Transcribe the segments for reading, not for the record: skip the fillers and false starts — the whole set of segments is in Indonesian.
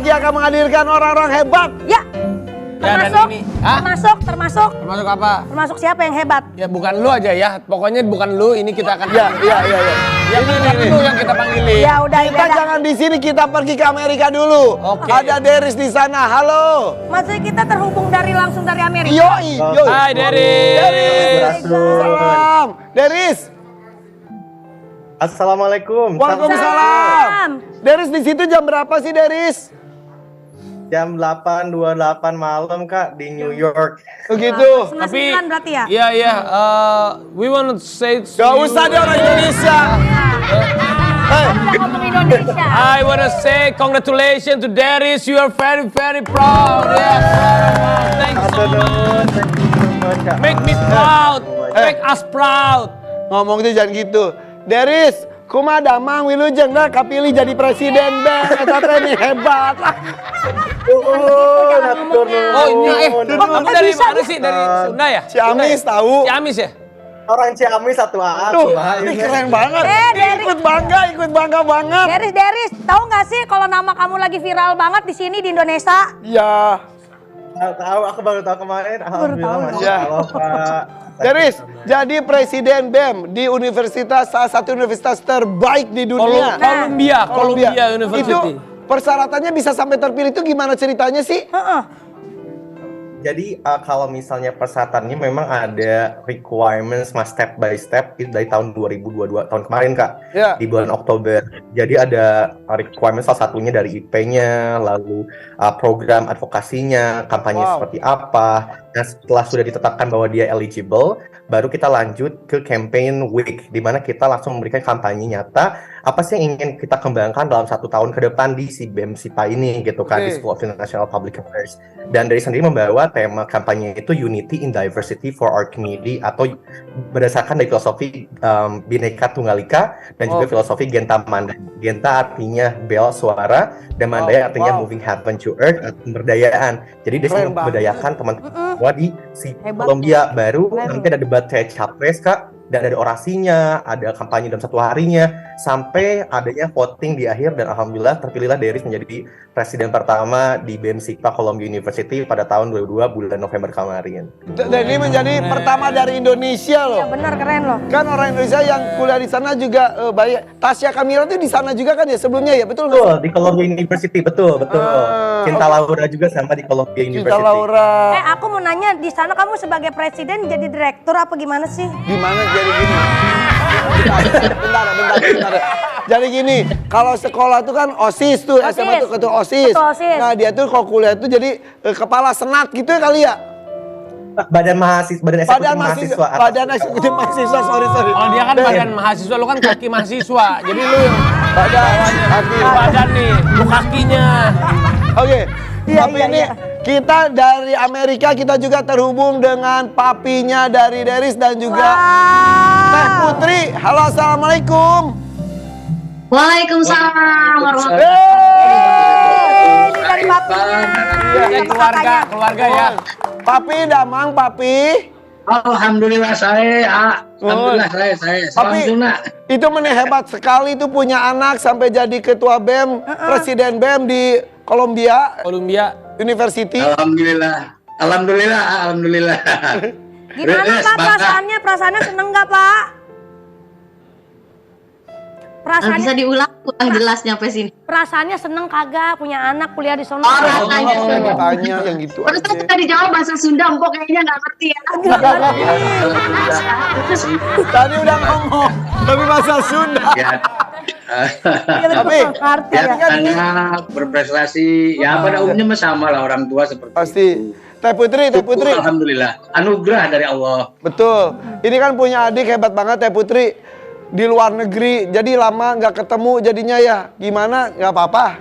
lagi akan menghadirkan orang-orang hebat. Ya. Termasuk, ini. termasuk apa? Termasuk siapa yang hebat? Ya bukan lu aja ya, pokoknya bukan lu, ini kita akan Ya. ini lu yang kita panggilin. Ya udah, Kita jangan di sini, kita pergi ke Amerika dulu. Oke. Ada Deris di sana. Halo. Maksudnya kita terhubung langsung dari Amerika. Yoi. Hai Deris. Salam. Deris. Assalamualaikum. Waalaikumsalam. Deris di situ jam berapa sih, Deris? Jam 8.28 malam Kak di New York. Begitu. Tapi 9 berarti ya? Iya, we want to say to Gak you- usah dia orang Indonesia. Udah ngomong Indonesia. I want to say congratulations to Deris. You are very very proud. Yeah, thanks so much. Make me proud. Make us proud. Ngomong itu jangan gitu. Deris, kumaha damang wilujeng dah kapilih jadi presiden bang. Eta teh ini hebat. Oh ini kamu dari mana sih? Dari Sunda ya? Ciamis tahu. Ciamis ya? Orang Ciamis satu Tuh, ini keren banget. Deris. Ikut bangga banget. Deris, tahu nggak sih kalau nama kamu lagi viral banget di sini di Indonesia? Ya. Tahu, aku baru tahu kemarin. Alhamdulillah, Masya Allah, Pak. Deris, jadi presiden BEM di universitas, salah satu universitas terbaik di dunia. Columbia University. Itu persyaratannya bisa sampai terpilih itu gimana ceritanya sih? Jadi kalau misalnya persyaratannya memang ada requirements mas step by step itu dari tahun 2022 tahun kemarin Kak, Ya. di bulan Oktober. Jadi ada requirements salah satunya dari IP-nya, lalu program advokasinya, kampanye seperti apa. Nah setelah sudah ditetapkan bahwa dia eligible, baru kita lanjut ke campaign week, di mana kita langsung memberikan kampanye nyata apa sih yang ingin kita kembangkan dalam 1 tahun ke depan di si BEM SIPA ini gitu kan, di School of International Public Affairs. Dan dari sendiri membawa tema kampanye itu Unity in Diversity for Our Community, atau berdasarkan dari filosofi Bhinneka Tunggal Ika dan juga filosofi Genta Mandaya. Genta artinya bel, suara, dan Mandaya artinya moving heaven to earth, pemberdayaan. Jadi dia sini memberdayakan teman-teman semua di si Columbia. Baru nanti ada debat capres Kak, dan ada orasinya, ada kampanye dalam 1 harinya, sampai adanya voting di akhir, dan alhamdulillah terpilihlah Deris menjadi presiden pertama di BEM SIPA Columbia University pada tahun 2022 bulan November kemarin. Dan ini menjadi pertama dari Indonesia loh. Ya benar, keren loh. Kan orang Indonesia yang kuliah di sana juga banyak. Tasya Kamila tuh di sana juga kan ya sebelumnya ya, betul nggak? Betul, di Columbia University, betul. Cinta Laura juga sama di Columbia University. Cinta Laura. Aku mau nanya, di sana kamu sebagai presiden jadi direktur apa gimana sih? Gimana jadi gini? Bentar. Jadi gini, kalau sekolah tuh kan OSIS tuh, SMA tuh ketua OSIS. Ketua OSIS. Nah dia tuh kalau kuliah tuh jadi kepala senat gitu ya kali ya? Badan eksekutif mahasiswa. Badan eksekutif mahasiswa, sorry. Oh dia kan badan mahasiswa, lu kan kaki mahasiswa. Jadi lu yang badan nih, lu kakinya. Oke. Iya, Tapi ini kita dari Amerika, kita juga terhubung dengan papinya dari Deris dan juga Teh Putri. Halo, assalamualaikum. Waalaikumsalam warahmatullahi Ini dari papinya. Ya, keluarga ya. Papi, damang papi. Alhamdulillah saya, saya. Papi, itu hebat sekali itu punya anak sampai jadi ketua BEM, presiden BEM di Columbia University. Alhamdulillah. Gimana Pak perasaannya? Perasaannya seneng nggak Pak? Bisa diulang jelas nyampe sini. Perasaannya seneng kagak punya anak kuliah di sana? Tanya yang gitu Terus aja. tadi dijawab bahasa Sunda, Mpok kayaknya nggak ngerti ya. Tadi udah ngomong, tapi bahasa Sunda. Tapi anak berprestasi, ya pada umumnya sama lah orang tua seperti pasti. Teh Putri. Alhamdulillah, anugerah dari Allah. Betul. Ini kan punya adik hebat banget Teh Putri. Di luar negeri, jadi lama nggak ketemu jadinya ya. Gimana? Nggak apa-apa.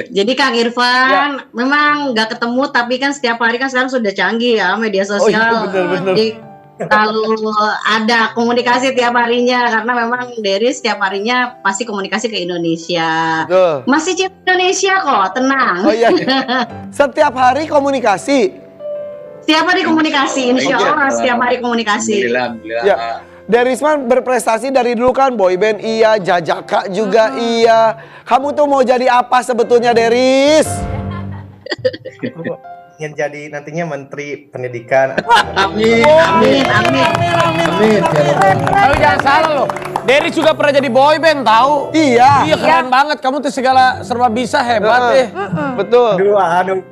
Jadi Kang Irfan, memang nggak ketemu, tapi kan setiap hari kan sekarang sudah canggih ya media sosial. Bener. Jadi selalu ada komunikasi tiap harinya, karena memang Deris setiap harinya pasti komunikasi ke Indonesia. Betul. Masih cinta Indonesia kok, tenang. Oh iya. Setiap hari komunikasi. Setiap hari komunikasi, insya Allah setiap hari komunikasi. Ya. Derisman berprestasi dari dulu kan, boyband iya, Jajaka juga iya. Kamu tuh mau jadi apa sebetulnya, Deris? Ingin jadi nantinya Menteri Pendidikan. Amin, amin, amin, amin. Tapi jangan salah loh. Deris juga pernah jadi boyband tahu. Iya. Iya keren banget. Kamu tuh segala serba bisa hebat deh. Betul. Aduh.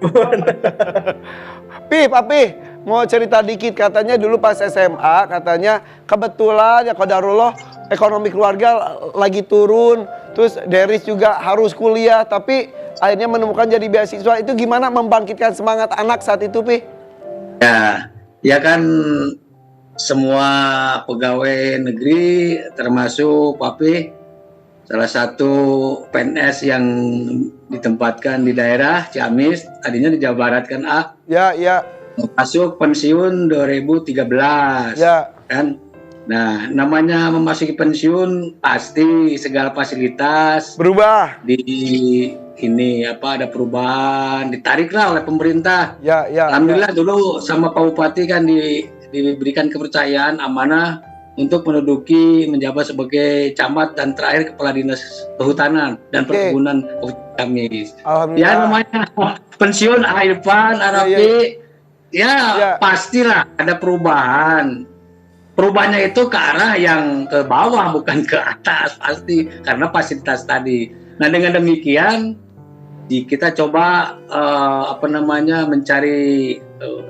Papi, mau cerita dikit. Katanya dulu pas SMA, katanya kebetulan ya qadarullah ekonomi keluarga lagi turun. Terus Deris juga harus kuliah, tapi akhirnya menemukan jadi beasiswa. Itu gimana membangkitkan semangat anak saat itu, Pi? Ya kan semua pegawai negeri termasuk Papi salah satu PNS yang ditempatkan di daerah Ciamis, tadinya di Jawa Barat kan Ya. masuk pensiun 2013 kan. Nah, namanya memasuki pensiun pasti segala fasilitas Berubah. ada perubahan, ditariklah oleh pemerintah. Ya. Alhamdulillah dulu sama Pak Bupati kan diberikan kepercayaan amanah untuk menduduki menjabat sebagai camat dan terakhir kepala dinas kehutanan dan perkebunan Ciamis. Alhamdulillah. Ya namanya pensiun Irfan Arafi, ya pastilah ada perubahan. Perubahannya itu ke arah yang ke bawah bukan ke atas pasti karena fasilitas tadi. Nah dengan demikian kita coba mencari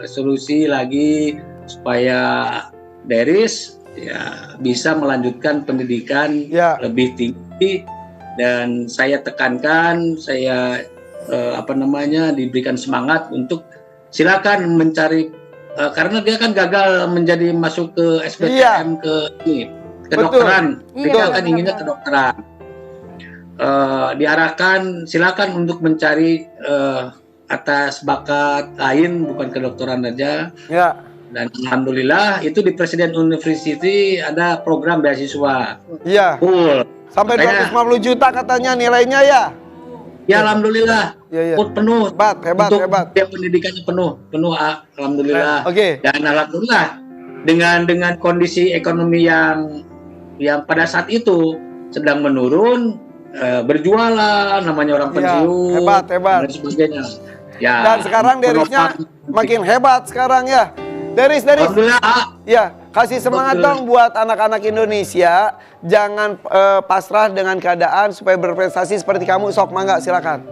solusi lagi supaya Deris ya bisa melanjutkan pendidikan lebih tinggi dan saya tekankan diberikan semangat untuk silakan mencari karena dia kan gagal menjadi masuk ke SBMPTN ke kedokteran. Dia kan inginnya kedokteran. Diarahkan silakan untuk mencari atas bakat lain bukan kedokteran saja. Ya. Dan alhamdulillah itu di Presiden University ada program beasiswa. Iya. Full. Sampai 250 juta katanya nilainya ya. Ya alhamdulillah. Iya. Penuh. Hebat. Dia pendidikannya penuh alhamdulillah. Oke. Dan alhamdulillah dengan kondisi ekonomi yang pada saat itu sedang menurun, berjualan namanya orang pensiun. Hebat. Dan sebagainya. Ya. Dan sekarang Derisnya makin hebat sekarang ya. Deris. Alhamdulillah. Ya, kasih semangat dong buat anak-anak Indonesia. Jangan pasrah dengan keadaan supaya berprestasi seperti kamu. Sok, mangga, silakan.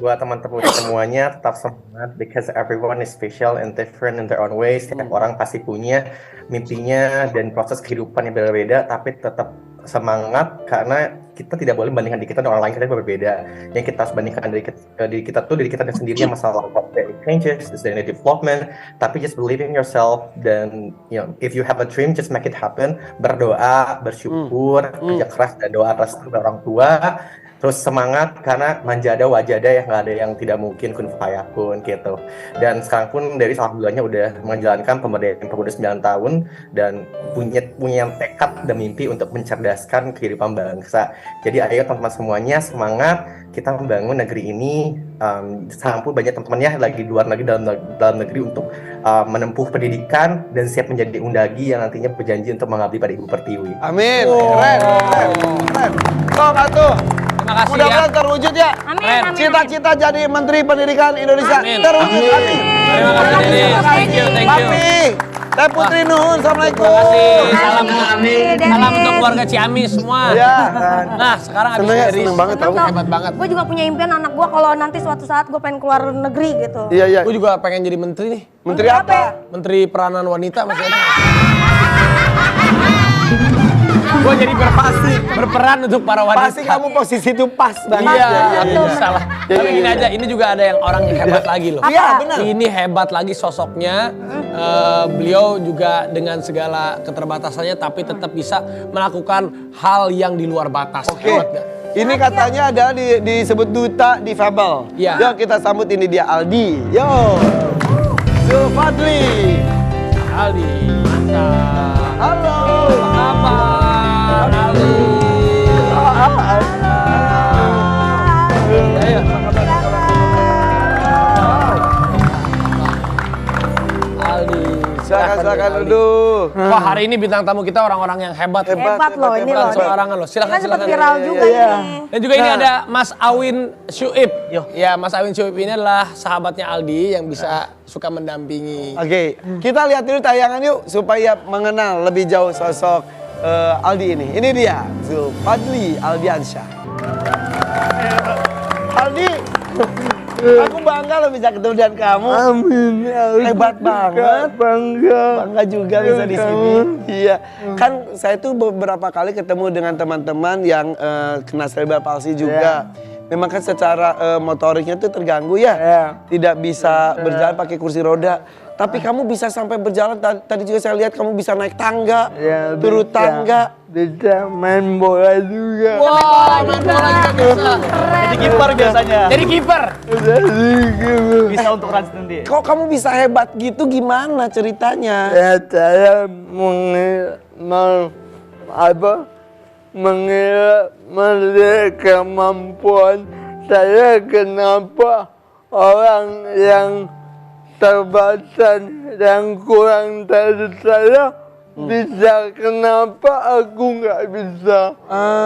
Buat teman-teman semuanya tetap semangat because everyone is special and different in their own ways. Setiap orang pasti punya mimpinya dan proses kehidupan yang berbeda, tapi tetap semangat karena kita tidak boleh bandingkan diri kita dengan orang lain, kita berbeda. Yang kita harus bandingkan diri kita sendiri yang masalah changes, the development, tapi just believe in yourself dan if you have a dream just make it happen. Berdoa, bersyukur, kerja keras dan doa restu dari orang tua. Terus semangat karena manjada wajada ya, nggak ada yang tidak mungkin kun fayakun gitu. Dan sekarang pun dari alhamdulillahnya udah menjalankan pemberdayaan pemuda 9 tahun dan punya tekad dan mimpi untuk mencerdaskan kehidupan bangsa. Jadi ayo teman-teman semuanya semangat, kita membangun negeri ini. Sekarang pun banyak teman-temannya lagi di luar negeri dalam negeri untuk menempuh pendidikan dan siap menjadi undagi yang nantinya berjanji untuk mengabdi pada Ibu Pertiwi. Amin. Keren. Sok atuh. Terima kasih Mudah-mudahan terwujud ya. Amin. Cita-cita jadi Menteri Pendidikan Indonesia terwujud. Amin. Terima kasih Deris. Thank you. Papi, Teh Putri Nuhun, assalamualaikum. Terima kasih. Salam untuk keluarga Ciamis semua. Ya. Nah, sekarang abis Seneng ya, Deris. seneng banget kamu. Hebat banget. Gue juga punya impian anak gue kalau nanti suatu saat gue pengen keluar negeri gitu. Iya. Gue juga pengen jadi menteri nih. Menteri apa? Menteri Peranan Wanita masih ada. Gue jadi berperan untuk para wanita. Pasti kamu posisi itu pas banget. Iya, salah. Tapi gini aja, ini juga ada yang orang yang hebat lagi loh. Iya, benar. Ini hebat lagi sosoknya. Beliau juga dengan segala keterbatasannya tapi tetap bisa melakukan hal yang di luar batas. Oke. Hebat nggak? Ini katanya ada disebut duta difabel. Iya. Yuk kita sambut ini dia Aldi. Yo. Zulfadli. Aldi, mantap. Halo. Apa kabar? Aldi. Ayo. Aldi. Silakan. silakan duduk. Wah, hari ini bintang tamu kita orang-orang yang hebat. Hebat loh ini loh. Sembarangan loh. Silakan, Kan sempat silakan. viral juga iya. ini. Dan juga ini ada Mas Awin Syuib. Ya, Mas Awin Syuib ini adalah sahabatnya Aldi yang bisa suka mendampingi. Oke, kita lihat dulu tayangan yuk supaya mengenal lebih jauh sosok Aldi ini. Ini dia, Zulfadli Aldiansyah. Aldi, aku bangga lo bisa ketemu dengan kamu. Amin. Hebat banget. Bangga juga bisa di sini. Iya. Kan saya tuh beberapa kali ketemu dengan teman-teman yang kena cerebral palsy juga. Memang kan secara motoriknya tuh terganggu ya. Tidak bisa berjalan pakai kursi roda. Tapi kamu bisa sampai berjalan. Tadi juga saya lihat kamu bisa naik tangga, turun tangga. Bisa main bola juga. Wah, main bola juga bisa. Jadi kiper biasanya. Jadi kiper. Bisa untuk run sendiri. Kok kamu bisa hebat gitu, gimana ceritanya? Ya saya melihat kemampuan saya, kenapa orang yang terbatas yang kurang dari saya bisa, kenapa aku nggak bisa,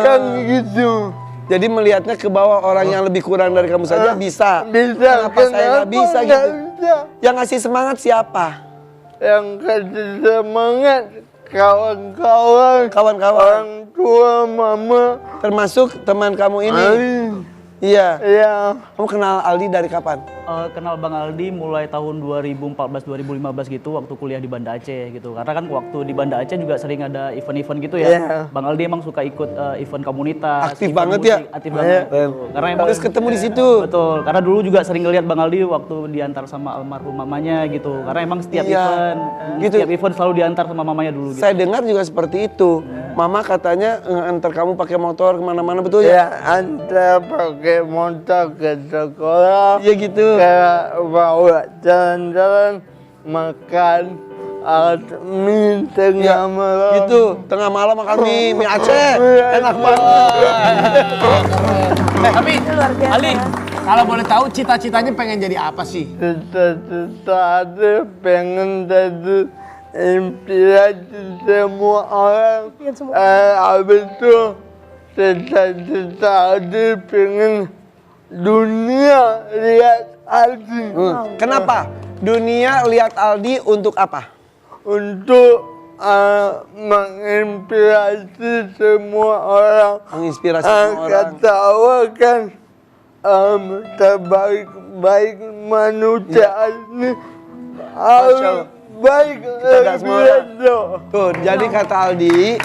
kan gitu. Jadi melihatnya ke bawah, orang yang lebih kurang dari kamu saja bisa. Bisa, Kenapa saya nggak bisa nggak gitu? bisa? Yang ngasih semangat siapa? Yang kasih semangat kawan-kawan, Kawan-kawan. orang tua, mama. Termasuk teman kamu ini. Iya. Iya. Kamu kenal Aldi dari kapan? Kenal Bang Aldi mulai tahun 2014-2015 gitu, waktu kuliah di Banda Aceh gitu. Karena kan waktu di Banda Aceh juga sering ada event-event gitu ya. Iya. Bang Aldi emang suka ikut event komunitas. Aktif event banget musik, ya? Aktif banget. Keren. Karena emang Terus ketemu di situ. Betul. Karena dulu juga sering ngeliat Bang Aldi waktu diantar sama almarhum mamanya gitu. Karena emang setiap Iya. event, Gitu. setiap event selalu diantar sama mamanya dulu gitu. Saya dengar juga seperti itu. Mama katanya antar kamu pakai motor kemana-mana, betul ya? Ya, antar pakai motor ke sekolah. Iya gitu. Ke bawa jalan-jalan, makan mie tengah malam. Gitu, tengah malam makan mie Aceh. Enak banget. Tapi Ali, kalau boleh tahu cita-citanya pengen jadi apa sih? Cita-cita ada pengen jadi inspirasi semua orang. Habis itu cita-cita ada pengen dunia lihat Aldi. Kenapa? Dunia lihat Aldi untuk apa? Untuk menginspirasi semua orang. Menginspirasi semua orang. Ketawakan terbaik manusia ini harus baik Cerdas semua orang. lebih. Tuh, jadi kata Aldi,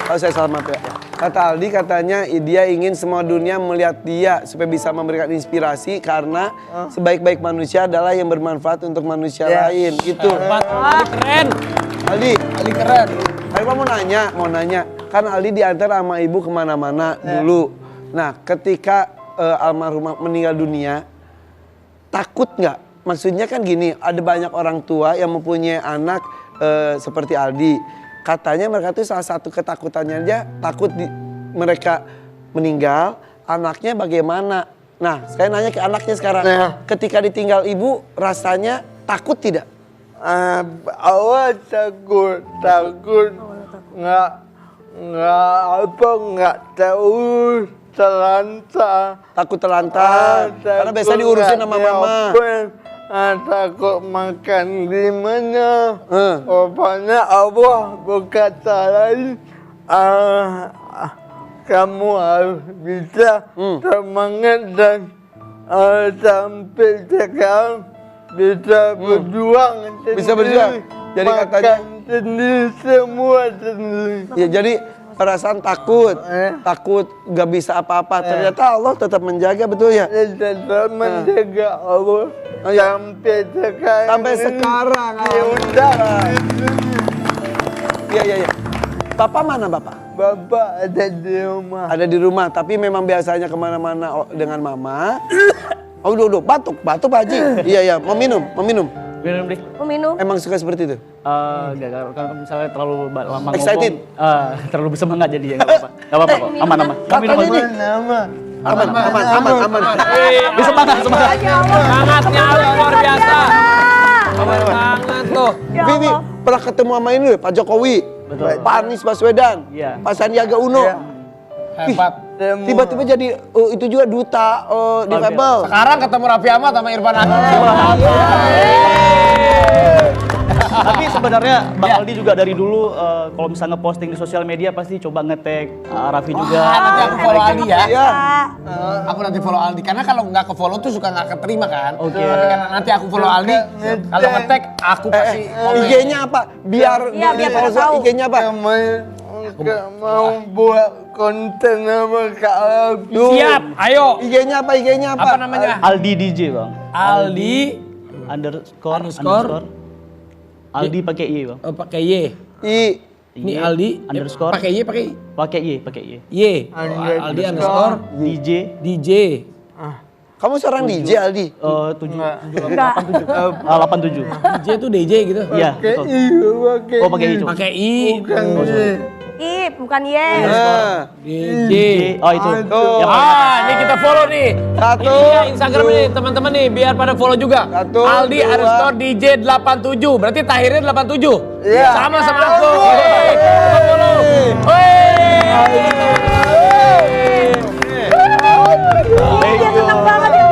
kalau saya salah maaf ya. Kata Aldi katanya dia ingin semua dunia melihat dia supaya bisa memberikan inspirasi karena sebaik-baik manusia adalah yang bermanfaat untuk manusia lain. Gitu. Hebat, Ali keren. Aldi keren. Aldi mau nanya. Kan Aldi diantar sama ibu kemana-mana dulu. Nah, ketika almarhumah meninggal dunia, takut nggak? Maksudnya kan gini, ada banyak orang tua yang mempunyai anak seperti Aldi. Katanya mereka tuh salah satu ketakutannya aja takut mereka meninggal, anaknya bagaimana? Nah, saya nanya ke anaknya sekarang, ketika ditinggal ibu rasanya takut tidak? Awal takut, nggak tahu terlantar. Takut terlantar, karena biasa diurusin sama mama. Takut makan gimana? Rupanya Allah berkata lagi, kamu harus bisa semangat dan sampai sekarang bisa berjuang sendiri. Bisa berjuang. Jadi katanya makan sendiri, semua sendiri. ya jadi perasaan takut nggak bisa apa-apa. Ternyata Allah tetap menjaga, betul ya? Tetap menjaga Allah sampai sekarang. Sampai sekarang. Ya udah. Iya. Bapak mana Bapak? Bapak ada di rumah. Ada di rumah, tapi memang biasanya kemana-mana dengan mama. Oh, udah, batuk Pak Haji. Iya, mau minum. Minum deh. Mau minum? Emang suka seperti itu? Enggak, kalau misalnya terlalu lama Excited? ngomong, terlalu bersemangat jadi ya nggak apa-apa. Nggak apa-apa kok, aman. Katanya nih, aman. Bisa semangat. Semangatnya Ali luar biasa. Keren banget tuh. Ya Vivi Allah. pernah ketemu sama ini Pak Jokowi, Betul. Pak Anies Baswedan, Iya. Pak Sandiaga Uno. Hebat. Tiba-tiba jadi itu juga duta difabel. Sekarang ketemu Raffi Ahmad sama Irfan Hakim. Tapi sebenarnya Bang Aldi juga dari dulu kalau misalnya posting di sosial media pasti coba nge-tag Raffi juga. Nanti aku follow Aldi ya. Iya. Aku nanti follow Aldi karena kalau nggak ke follow tuh suka nggak keterima kan. Oke. Tapi karena nanti aku follow Aldi, kalau nge-tag aku pasti komen. IG-nya apa? Biar Iya, biar pada follow tahu. IG-nya apa? Nggak mau buat konten sama Kak Aldi. Siap, ayo. IG-nya apa? IG-nya apa? Apa namanya? Aldi DJ Bang. Aldi Underscore. Aldi pakai Y Bang. pakai Y. Ini Aldi Underscore. pakai Y pakai I. Pakai Y. Y. Aldi underscore DJ DJ. Kamu seorang DJ Aldi? 87. DJ tuh DJ gitu. Iya, betul. Oh, pakai I. Pakai I. I, bukan Y. Nah, DJ. Oh, itu. Tuh. Ini kita follow nih. Satu, Ini dia Instagram nih teman-teman nih biar pada follow juga. Satu, Aldi dua. underscore DJ 87. Berarti Tahirnya 87. Iya. Sama aku. Yeay. Kita follow. Iya, seneng banget ya.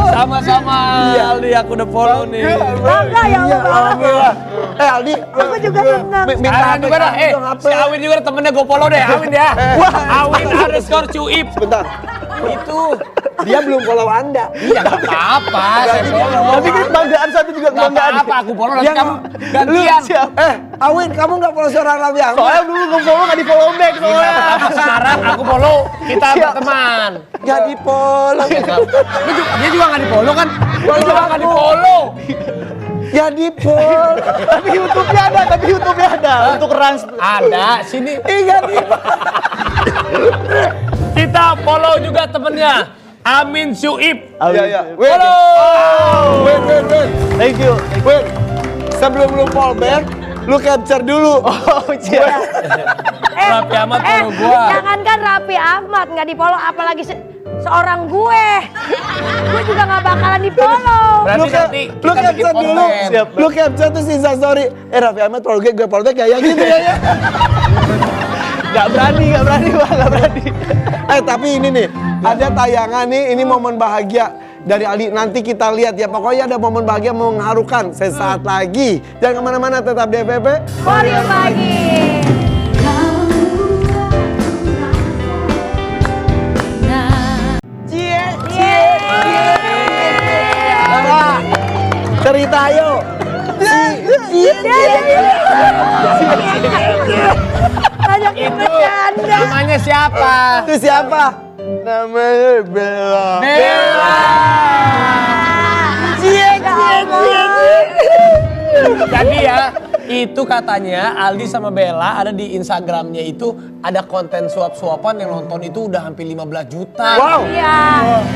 Sama-sama Aldi aku udah follow nih. Bangga ya Allah. alhamdulillah. Aldi, Aku juga seneng. minta Sekarang HP juga dah, dong, HP. si Awin juga temennya gue follow deh, Awin ya. Awin underscore cuip. Bentar, Itu. dia belum follow Anda. Iya gak apa-apa, saya follow. Tapi kan kebanggaan satu juga Gak apa-apa, aku follow nanti Yang kamu gantian. Awin, kamu nggak follow seorang Raffi Ahmad? Soalnya dulu nge-follow nggak di-follow back soalnya. Tapi sekarang aku follow, kita berteman. Nggak di follow. Dia juga gak di follow kan? Dia juga gak di follow. Nggak di follow. Tapi YouTube-nya ada. Untuk Rans. Ada, sini. Nggak di Kita follow juga temennya. Amin Syuib. Iya. Wait, Follow. wait. Thank you. Wait. Sebelum lu follow back, lu capture dulu. Oh, iya. Raffi Ahmad follow gua. Jangankan Raffi Ahmad nggak di follow, apalagi seorang gue. Gue juga nggak bakalan di follow. Berarti nanti Lu kita bikin capture dulu. konten. Lu capture terus Insta story. Raffi Ahmad follow gue follow back kayak gitu ya. Gak berani Bang, gak berani. Tapi ini nih, ada tayangan nih, ini momen bahagia dari Aldi. Nanti kita lihat ya, pokoknya ada momen bahagia mengharukan sesaat lagi. Jangan kemana-mana, tetap di FVP. Warrior pagi. Cerita yuk. Banyak yang Itu bercanda. namanya siapa? Itu siapa? Namanya Bella. Bella. Jadi ya, itu katanya Aldi sama Bella ada di Instagramnya itu ada konten suap-suapan yang nonton itu udah hampir 15 juta. Wow. Iya.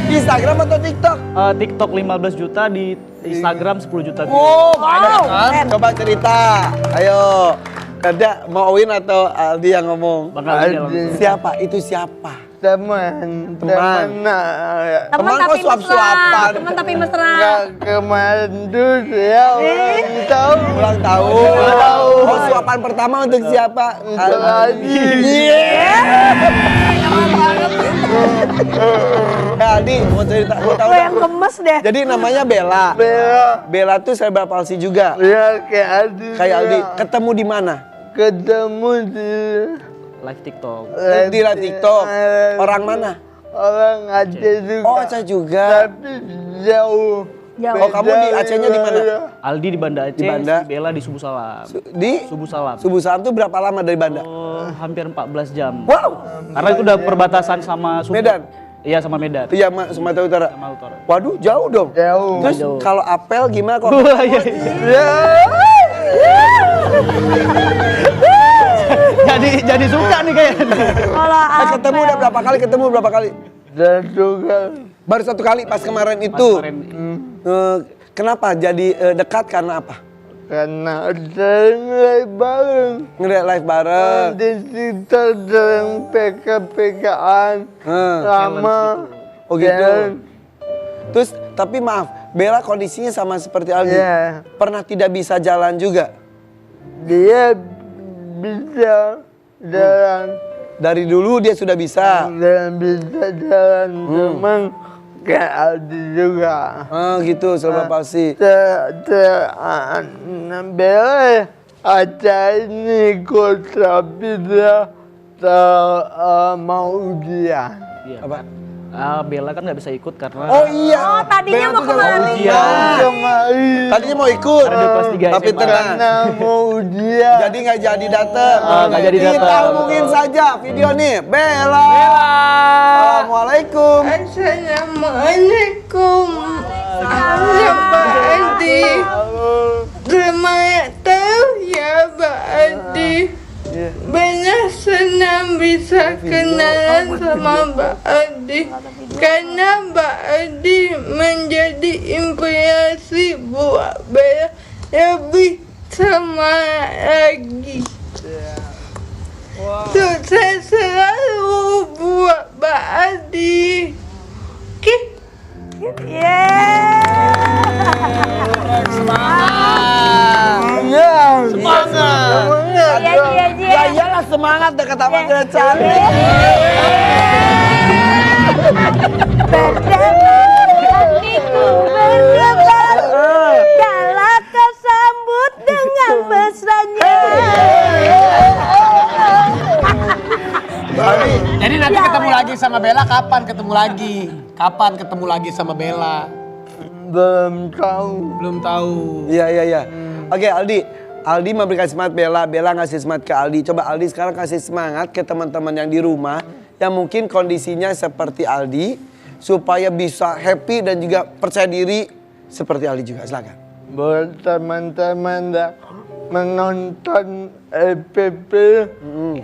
Instagram atau TikTok? TikTok 15 juta, di Instagram 10 juta. Oh, banyak kan? Coba cerita. Ayo. Ada mau Owin atau Aldi yang ngomong? Bang Aldi dalam. Siapa? Itu siapa? Teman. Teman Temen kok tapi mesra. suap-suapan? Temen tapi mesra. Nggak kemarin dulu ya ulang tahun. Ulang tahun. Oh, suapan pertama untuk siapa? Untuk Aldi. Aldi, mau cerita, mau tahu Gue nggak? yang gemes deh. Jadi namanya Bella. Bella. Bella tuh cerebral palsy juga. Ya kayak Aldi. Kayak Aldi. ya. Ketemu di mana? Ketemu di Live TikTok. Di live TikTok. Orang mana? orang Aceh juga. Oh, Aceh juga. Tapi jauh. Jauh. Oh, kamu di Acehnya di mana? Aldi di Banda Aceh, Di Banda. si Bella di Subuh Salam. Di Subuh Salam. Subuh Salam tuh berapa lama dari Banda? Hampir 14 jam. Wow. Karena itu udah perbatasan sama Subuh. Medan? Iya, sama Medan. Iya, Sumatera Utara. Sama Utara. Waduh, jauh dong. Jauh. Terus Jauh. kalau apel gimana kok? jadi suka nih kayaknya. Kalau Ketemu udah berapa kali? Ketemu berapa kali? Dan juga Baru satu kali pas kemarin itu. Kemarin. Kenapa jadi dekat karena apa? karena sering live bareng. Ngeliat live bareng. Di situ sering PK-PK-an Hmm. sama. Oh gitu. Dan Terus tapi maaf, Bella kondisinya sama seperti Aldi. Iya. Pernah tidak bisa jalan juga. Dia bisa jalan Dari dulu dia sudah bisa. dan bisa jalan teman kayak Aldi juga. Oh gitu, serba palsi. Bella ada ini ikut tapi dia mau ujian. Iya. Apa? Bella kan nggak bisa ikut karena Oh iya. Oh, tadinya Bella mau tuh jangan kemari. ujian. Kemarin Tadinya mau ikut. Karena dia kelas 3 Tapi SMA. tenang. karena mau ujian. Jadi nggak jadi datang. nggak jadi Kita datang. hubungin saja video nih. Bella. Assalamualaikum. Assalamualaikum. Pak Adi. Selamat tahu ya Pak Adi. Banyak senang bisa kenalan sama Mbak Adi. Karena Mbak Adi menjadi inspirasi buat Bella lebih semangat lagi. Sukses selalu buat Mbak Adi. Oke? Ya iyalah semangat dekat sama Bella cantik. Hatiku berdebar kala kau sambut dengan mesranya. Jadi nanti ketemu lagi sama Bella kapan ketemu lagi? Kapan ketemu lagi sama Bella? Belum tahu. Belum tahu. Iya. Oke Aldi memberikan semangat Bella ngasih semangat ke Aldi. Coba Aldi sekarang kasih semangat ke teman-teman yang di rumah yang mungkin kondisinya seperti Aldi supaya bisa happy dan juga percaya diri seperti Aldi juga. Silakan. Buat teman-teman yang menonton EPP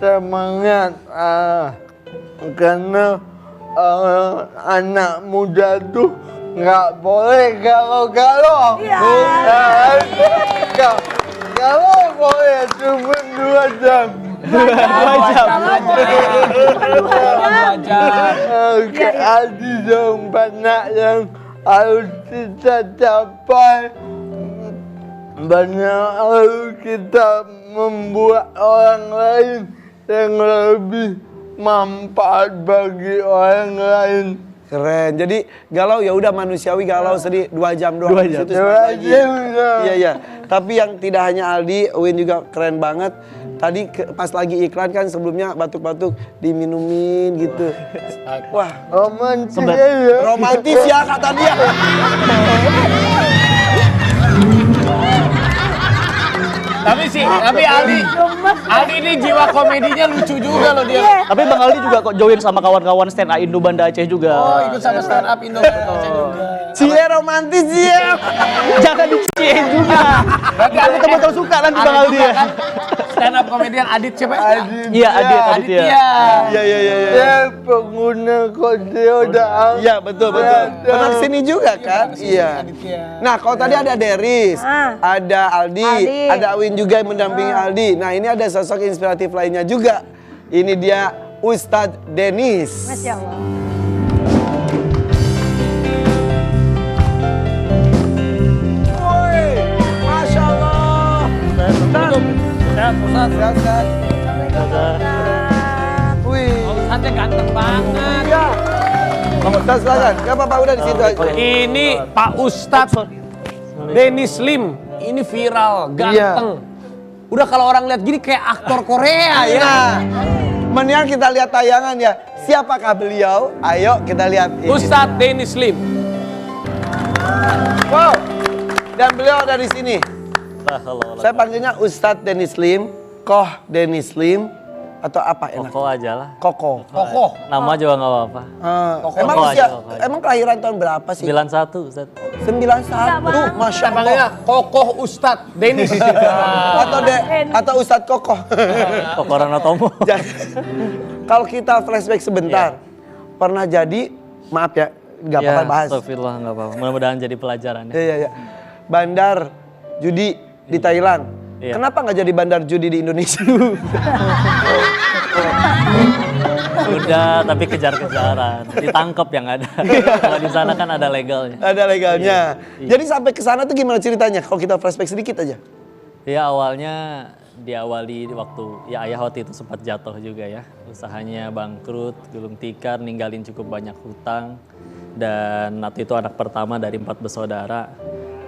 semangat karena anak muda tuh nggak boleh galau-galau. Kalau boleh cuma 2 jam. 2 jam. Oke, ada dong banyak yang harus kita capai. Banyak harus kita membuat orang lain yang lebih manfaat bagi orang lain. Keren. Jadi galau ya udah manusiawi galau sedih 2 jam doang. 2 jam. Habis itu semangat lagi. Iya. Tapi yang tidak hanya Aldi, Win juga keren banget. Tadi pas lagi iklan kan sebelumnya batuk-batuk diminumin gitu. Wah, Romantis ya. romantis ya kata dia. Tapi Aldi ini jiwa komedinya lucu juga loh dia. Tapi Bang Aldi juga kok join sama kawan-kawan stand up Indo Banda Aceh juga. Oh, ikut sama stand up Indo juga. Cie romantis Cie. Jangan diciein juga. Aku teman-teman suka nanti Bang Aldi ya. Stand up komedian Adit siapa? Iya, Adit ya. Iya. Dia pengguna kode udah. Iya betul. Pernah kesini juga kan? Iya. Nah kalau tadi ada Deris, ada Aldi, ada Win juga yang mendampingi Aldi. Nah ini ada sosok inspiratif lainnya juga. Ini dia Ustadz Denis. Masya Allah. Woi, Masya Allah. Sehat. Wih. Ustadznya ganteng banget. Iya. Pak Ustadz silakan. Gak apa-apa udah di situ aja. Ini Pak Ustadz Denis Lim. Ini viral, ganteng. Udah kalau orang lihat gini kayak aktor Korea ya. Nah, mendingan kita lihat tayangan ya. Siapakah beliau? Ayo kita lihat. Ini. Ustadz Denis Lim. Wow. Dan beliau ada di sini. Saya panggilnya Ustadz Denis Lim, Koh Denis Lim, atau apa enak? Koko aja lah. Koko. Nama juga nggak apa-apa. Emang Koko usia, aja, Koko aja. emang kelahiran tahun berapa sih? 91, Ustaz. 91, Masya Allah. Panggilnya Kokoh Ustadz Denis. Atau Ustadz Kokoh. Koko Ranotomo. Kalau kita flashback sebentar, pernah jadi, maaf ya, nggak apa-apa bahas. Astagfirullah, nggak apa-apa. Mudah-mudahan jadi pelajaran ya. Iya. Bandar judi di Thailand. Iya. Kenapa nggak jadi bandar judi di Indonesia? Udah, tapi kejar-kejaran. Ditangkep yang ada. Kalau di sana kan ada legalnya. Ada legalnya. Iya. Jadi sampai ke sana tuh gimana ceritanya? Kalau kita flashback sedikit aja. Ya awalnya diawali waktu ya ayah waktu itu sempat jatuh juga ya. Usahanya bangkrut, gulung tikar, ninggalin cukup banyak hutang. Dan waktu itu anak pertama dari 4 bersaudara.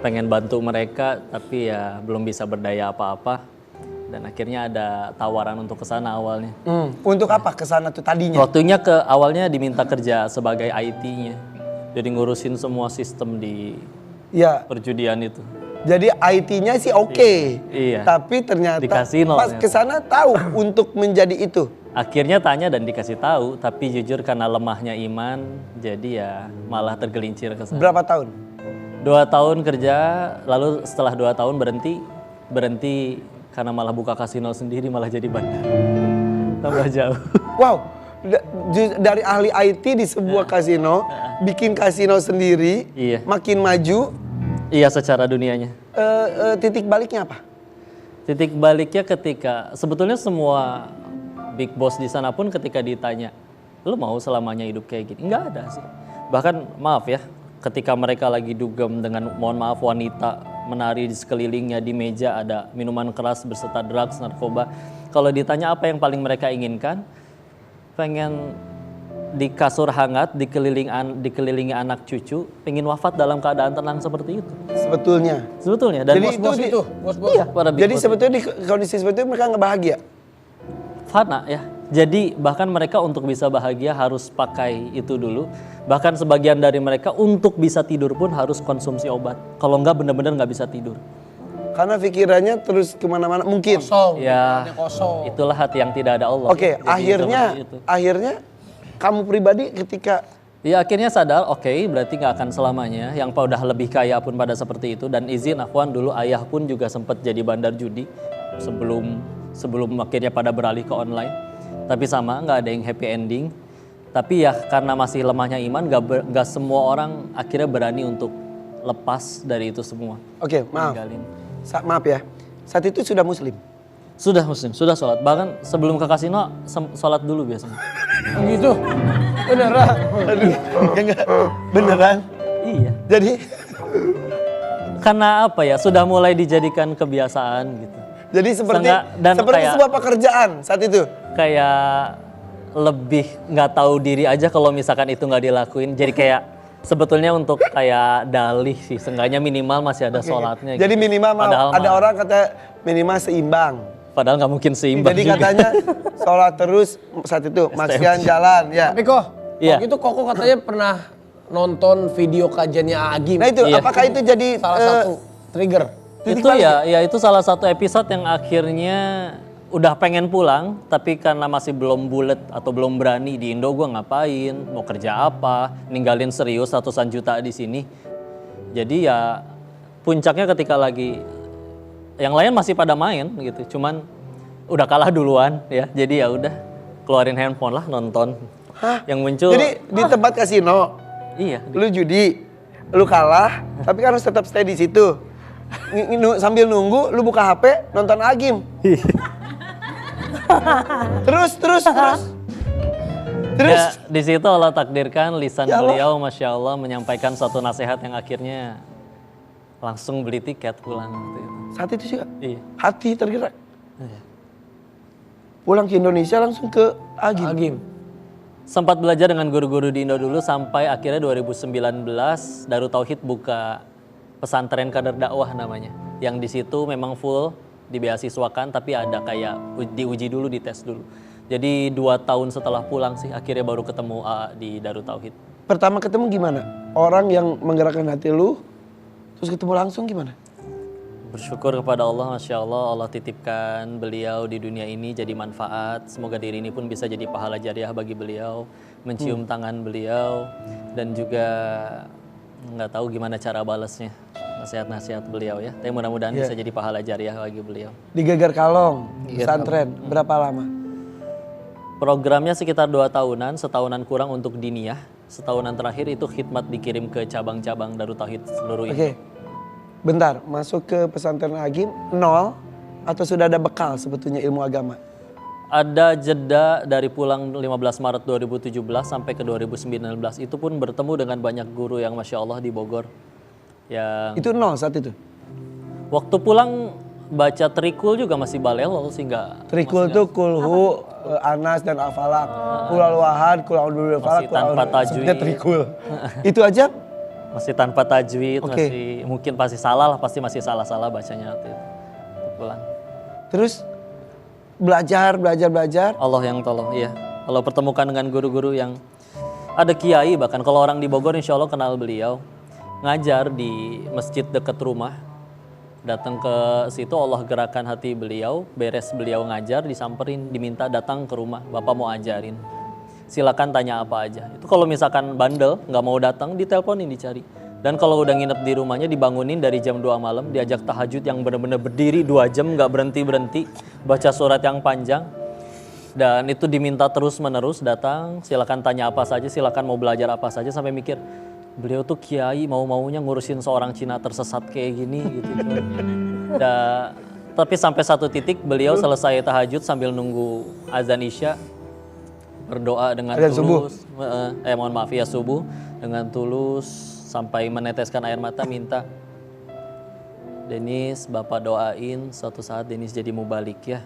Pengen bantu mereka tapi ya belum bisa berdaya apa-apa. Dan akhirnya ada tawaran untuk ke sana awalnya. Untuk apa ke sana tuh tadinya? Waktunya awalnya diminta kerja sebagai IT-nya. Jadi ngurusin semua sistem di Ya. perjudian itu. Jadi IT-nya sih oke. Iya. Tapi ternyata Di kasino pas ternyata. ke sana tahu untuk menjadi itu. Akhirnya tanya dan dikasih tahu, tapi jujur karena lemahnya iman, jadi ya malah tergelincir ke sana. Berapa tahun? 2 tahun kerja, lalu setelah 2 tahun berhenti karena malah buka kasino sendiri, malah jadi bandar. Tambah jauh. Wow, dari ahli IT di sebuah kasino, bikin kasino sendiri, Iya. makin maju. Iya secara dunianya. Titik baliknya apa? Titik baliknya ketika sebetulnya semua big boss di sana pun ketika ditanya, lu mau selamanya hidup kayak gini? Enggak ada sih. Bahkan maaf ya, ketika mereka lagi dugem dengan mohon maaf wanita menari di sekelilingnya, di meja ada minuman keras beserta drugs, narkoba. Kalau ditanya apa yang paling mereka inginkan, pengen di kasur hangat, dikelilingi anak cucu, pengen wafat dalam keadaan tenang seperti itu. Sebetulnya. Dan Jadi bos-bos itu iya, para big Jadi boss sebetulnya di kondisi seperti itu mereka nggak bahagia. fana ya. Jadi bahkan mereka untuk bisa bahagia harus pakai itu dulu. Bahkan sebagian dari mereka untuk bisa tidur pun harus konsumsi obat. Kalau enggak benar-benar nggak bisa tidur. Karena pikirannya terus kemana-mana mungkin. Ya, itulah hati yang tidak ada Allah. Oke, Jadi seperti itu. akhirnya kamu pribadi ketika Ya akhirnya sadar, oke, berarti nggak akan selamanya. Yang udah lebih kaya pun pada seperti itu. Dan izin Akhwan dulu ayah pun juga sempat jadi bandar judi sebelum akhirnya pada beralih ke online. Tapi sama, nggak ada yang happy ending. Tapi ya karena masih lemahnya iman, nggak semua orang akhirnya berani untuk lepas dari itu semua. Oke, maaf. Ninggalin. Maaf ya. Saat itu sudah muslim. Sudah muslim, sudah sholat. Bahkan sebelum ke kasino sholat dulu biasanya. Gitu. Beneran. Aduh, enggak. Beneran. Iya. Jadi karena apa ya? Sudah mulai dijadikan kebiasaan gitu. Jadi seperti Dan kayak, sebuah pekerjaan saat itu. Kayak lebih nggak tahu diri aja kalau misalkan itu nggak dilakuin. Jadi kayak sebetulnya untuk kayak dalih sih. Seenggaknya minimal masih ada sholatnya. Jadi gitu. minimal ada orang kata minimal seimbang. Padahal nggak mungkin seimbang. Jadi juga. katanya sholat terus saat itu, maksian jalan ya. Tapi kok, Iya. waktu itu Koko katanya pernah nonton video kajiannya Agim. Nah itu, Iya. apakah itu jadi Salah satu trigger. Itu ya itu salah satu episode yang akhirnya udah pengen pulang, tapi karena masih belum bulet atau belum berani di Indo gue ngapain, mau kerja apa, ninggalin serius ratusan juta di sini. Jadi ya puncaknya ketika lagi yang lain masih pada main gitu, cuman udah kalah duluan ya. Jadi ya udah keluarin handphone lah nonton. Hah? Yang muncul. Jadi di tempat kasino, Iya. lu judi, lu kalah, tapi kan harus tetap stay di situ. Sambil nunggu, lu buka HP, nonton Agim. Terus. Ya, di situ Allah takdirkan lisan Ya Allah. beliau, masya Allah, menyampaikan satu nasihat yang akhirnya langsung beli tiket pulang waktu itu. Saat itu juga Iya. hati tergerak. Iya. Pulang ke Indonesia langsung ke Agim. Sempat belajar dengan guru-guru di Indo dulu sampai akhirnya 2019 Darut Tauhid buka pesantren kader dakwah namanya. Yang di situ memang full dibeasiswakan tapi ada kayak diuji dulu, dites dulu. Jadi 2 tahun setelah pulang sih akhirnya baru ketemu di Darut Tauhid. Pertama ketemu gimana? Orang yang menggerakkan hati lu, terus ketemu langsung gimana? Bersyukur kepada Allah, Masya Allah, Allah titipkan beliau di dunia ini jadi manfaat. Semoga diri ini pun bisa jadi pahala jariah bagi beliau, mencium tangan beliau, dan juga nggak tahu gimana cara balasnya nasihat-nasihat beliau ya. Tapi mudah-mudahan bisa jadi pahala jariah bagi beliau. Di Geger Kalong, pesantren, berapa lama? Programnya sekitar 2 tahunan, setahunan kurang untuk diniyah. Setahunan terakhir itu khidmat dikirim ke cabang-cabang Darut Tauhid seluruh Oke. Indo. Bentar, masuk ke pesantren Agim 0 atau sudah ada bekal sebetulnya ilmu agama? ada jeda dari pulang 15 Maret 2017 sampai ke 2019. Itu pun bertemu dengan banyak guru yang Masya Allah di Bogor. Yang Itu nol saat itu? waktu pulang baca trikul juga masih balelo sih nggak. Trikul tuh kulhu, Anas dan Al-Falaq. Kulal wahad, kulal dulu Al-Falaq, Masih tanpa tajwid. Trikul. Itu aja? Masih tanpa tajwid, Oke. masih mungkin pasti salah lah, pasti masih salah-salah bacanya waktu itu. Pulang. Terus belajar. Allah yang tolong, iya. Kalau pertemukan dengan guru-guru yang ada kiai, bahkan kalau orang di Bogor insya Allah kenal beliau. Ngajar di masjid dekat rumah. Datang ke situ Allah gerakan hati beliau, beres beliau ngajar, disamperin, diminta datang ke rumah, Bapak mau ajarin. Silakan tanya apa aja. Itu kalau misalkan bandel, nggak mau datang, diteleponin, dicari. Dan kalau udah nginep di rumahnya, dibangunin dari jam 2 malam, diajak tahajud yang benar-benar berdiri 2 jam, nggak berhenti-berhenti, baca surat yang panjang. Dan itu diminta terus-menerus datang, silakan tanya apa saja, silakan mau belajar apa saja, sampai mikir, beliau tuh kiai mau-maunya ngurusin seorang Cina tersesat kayak gini gitu. Tapi sampai satu titik beliau selesai tahajud sambil nunggu azan Isya, berdoa dengan tulus. Mohon maaf ya, subuh dengan tulus sampai meneteskan air mata, minta, Denis, Bapak doain suatu saat Denis jadi mubalik ya.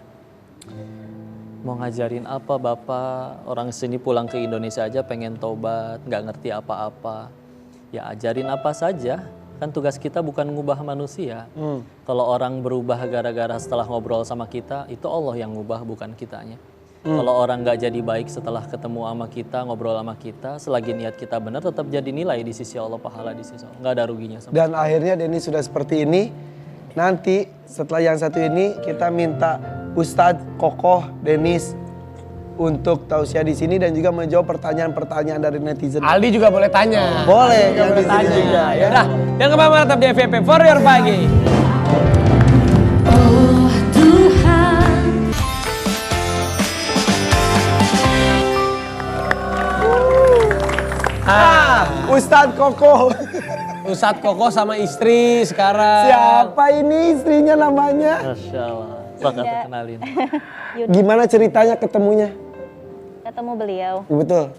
Mau ngajarin apa Bapak? Orang sini pulang ke Indonesia aja pengen tobat, nggak ngerti apa-apa. Ya ajarin apa saja, kan tugas kita bukan ngubah manusia. Kalau orang berubah gara-gara setelah ngobrol sama kita, itu Allah yang ngubah, bukan kitanya. Kalau orang nggak jadi baik setelah ketemu sama kita, ngobrol sama kita, selagi niat kita benar, tetap jadi nilai di sisi Allah, pahala di sisi Allah. Nggak ada ruginya sama. Dan akhirnya Denis sudah seperti ini. Nanti setelah yang satu ini kita minta Ustadz Kokoh Denis untuk tausiah di sini dan juga menjawab pertanyaan-pertanyaan dari netizen. Aldi juga boleh tanya. Boleh, yang di sini tanya. juga. Ya udah, jangan kemana-mana, tetap di FYP For Your Pagi. Oh Tuhan. Ustadz Kokoh. Ustadz Koko sama istri sekarang. Siapa ini istrinya namanya? Masya Allah. Sok atuh kenalin. Gimana ceritanya ketemunya? Ketemu beliau. Betul.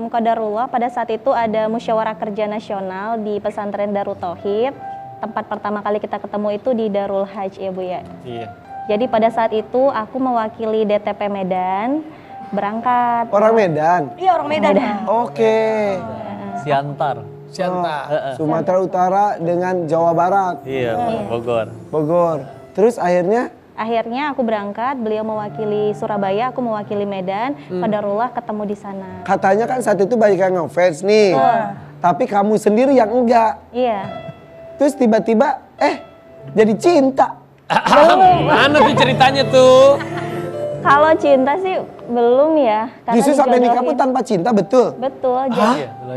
Qadarullah pada saat itu ada musyawarah kerja nasional di pesantren Darut Tauhid. Tempat pertama kali kita ketemu itu di Darul Hajj ya Bu ya. Iya. Jadi pada saat itu aku mewakili DTP Medan berangkat. Orang Medan? Iya orang Medan. Oke. Siantar. Sumatera Utara dengan Jawa Barat. Iya, Bogor. Bogor. Terus akhirnya? Akhirnya aku berangkat, beliau mewakili Surabaya, aku mewakili Medan. Qadarullah ketemu di sana. Katanya kan saat itu banyak yang ngefans nih. Tapi kamu sendiri yang enggak. Iya. Terus tiba-tiba jadi cinta. Mana tuh ceritanya tuh? Kalau cinta sih belum ya. Justru sampai nikah pun tanpa cinta, betul? Betul.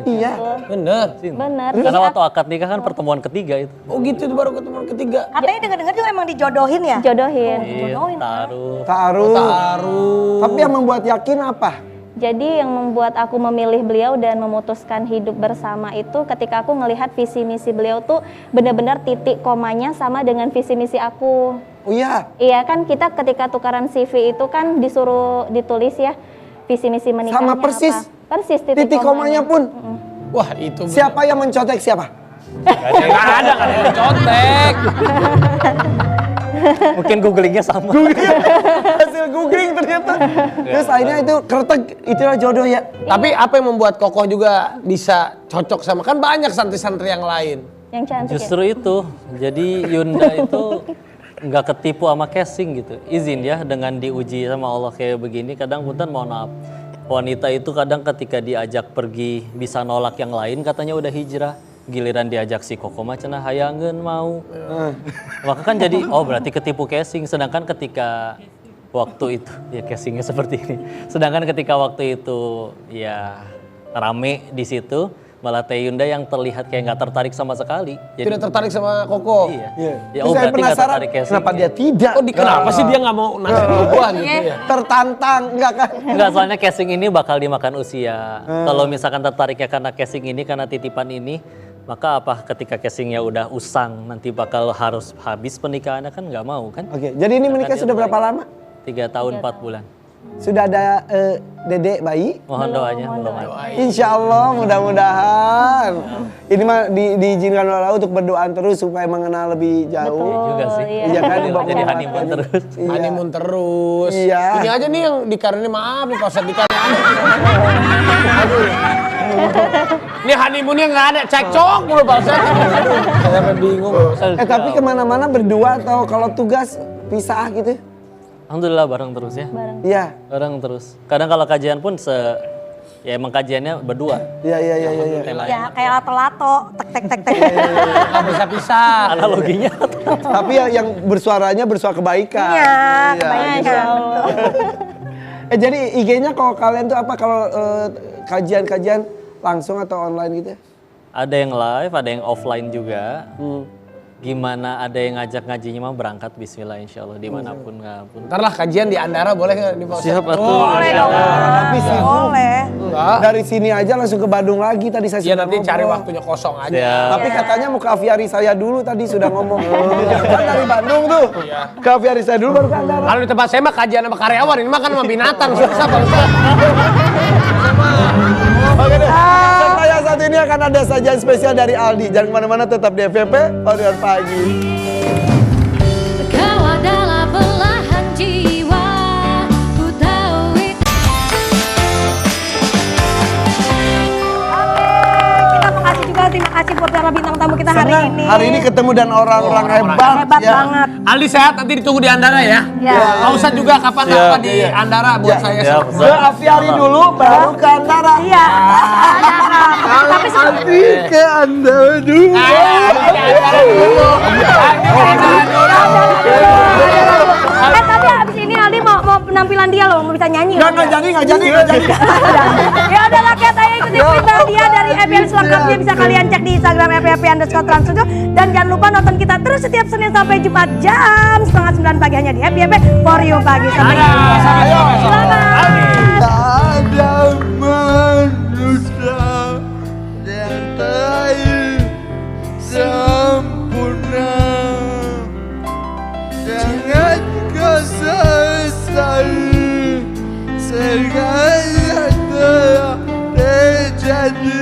Iya. Bener. Bener. Karena waktu akad nikah kan pertemuan ketiga itu. Oh gitu, itu baru ketemuan ketiga. Katanya dengar-dengar juga emang dijodohin ya? Jodohin. Taruh. Tapi yang membuat yakin apa? Jadi yang membuat aku memilih beliau dan memutuskan hidup bersama itu ketika aku ngelihat visi misi beliau tuh benar-benar titik komanya sama dengan visi misi aku. Oh iya? Iya kan kita ketika tukaran CV itu kan disuruh ditulis ya visi misi menikahnya Sama persis? apa. Persis Titik komanya pun? Wah itu. Siapa yang mencontek siapa? Gak ada yang contek. Mungkin googlingnya sama. Hasil googling ternyata. Terus akhirnya itu kretek, itulah jodoh ya. Tapi apa yang membuat Kokoh juga bisa cocok sama, kan banyak santri-santri yang lain. Yang cantik. Justru itu. Jadi Yunda itu nggak ketipu sama casing gitu. Izin ya dengan diuji sama Allah kayak begini. Kadang punten mohon maaf. Wanita itu kadang ketika diajak pergi bisa nolak yang lain, katanya udah hijrah. Giliran diajak si Koko mah cenah hayangeun mau. Maka kan jadi berarti ketipu casing. Sedangkan ketika waktu itu ya casingnya seperti ini. Sedangkan ketika waktu itu ya rame di situ, malah Teh Yunda yang terlihat kayak nggak tertarik sama sekali. Jadi, tidak tertarik sama Koko. Iya. Ya, terus saya penasaran kenapa dia tidak? Oh, kenapa sih dia nggak mau ngasih gua gitu ya? Tertantang, enggak kan? Enggak, soalnya casing ini bakal dimakan usia. Kalau misalkan tertariknya karena casing ini, karena titipan ini, maka apa ketika casingnya udah usang, nanti bakal harus habis pernikahannya kan nggak mau kan? Oke, jadi ini menikah sudah berapa lama? 3 tahun 4 bulan. sudah ada dedek bayi? Mohon doanya, belum ada. Insya Allah mudah-mudahan. Ini mah diizinkan oleh Allah untuk berdoa terus supaya mengenal lebih jauh. Betul juga sih. Iya kan? Jadi honeymoon terus. Iya. Honeymoon terus. Iya. Ini aja nih yang dikarenin maaf nih Pak Ustadz dikarenin. Ini honeymoonnya nggak ada, cekcok mulu Pak Ustadz. Saya sampai bingung. Tapi kemana-mana berdua atau kalau tugas pisah gitu? Alhamdulillah bareng terus ya. Iya. Bareng terus. Kadang kalau kajian pun ya emang kajiannya berdua. Iya. Ya kayak lato-lato, tek. Nggak bisa pisah. Analoginya. Tapi yang bersuara kebaikan. Iya, kebaikan. Jadi IG-nya kalau kalian tuh apa kalau kajian-kajian langsung atau online gitu ya? Ada yang live, ada yang offline juga. Gimana ada yang ngajak ngajinya mah berangkat bismillah insyaallah dimanapun ngapun. Ntar lah kajian di Andara boleh nggak di Pak Ustadz? Siap atuh. Boleh dong. Tapi Boleh. dari sini aja langsung ke Bandung lagi tadi saya Iya sudah nanti ngobrol. cari waktunya kosong aja. Siap. Tapi katanya mau ke aviari saya dulu tadi sudah ngomong. Kan dari Bandung tuh. Ke aviari saya dulu baru ke Andara. Kalau di tempat saya mah kajian sama karyawan, ini mah kan sama binatang susah Pak Ustadz. Oke deh. Serta yang satu ini akan ada sajian spesial dari Aldi. Jangan kemana-mana, tetap di FVP Audion Pagi. Kau adalah belahan jiwa, ku tahu itu. Kita makasih juga, terima kasih buat para bintang tamu kita hari Senang ini. hari ini ketemu dan orang-orang hebat. Hebat ya. banget. Aldi sehat, nanti ditunggu di Andara ya. Ya. Pak Ustadz juga kapan-kapan di Andara buat saya. Siap, Ke aviari dulu, baru ke Andara. Iya. Tapi Aldi ke Andara dulu. tapi abis ini Aldi mau penampilan dia loh, mau bisa nyanyi. Nggak jadi. Ya udah rakyat, ayo ikuti berita dia dari FYP selengkapnya bisa kalian cek di Instagram FYP_Trans7 dan jangan lupa nonton kita terus setiap Senin sampai Jumat jam 8:30 pagi hanya di FYP For You Pagi. Sampai jumpa. Selamat. Tak ada manusia yang terakhir sempurna. Jangan kau sesali segala telah terjadi.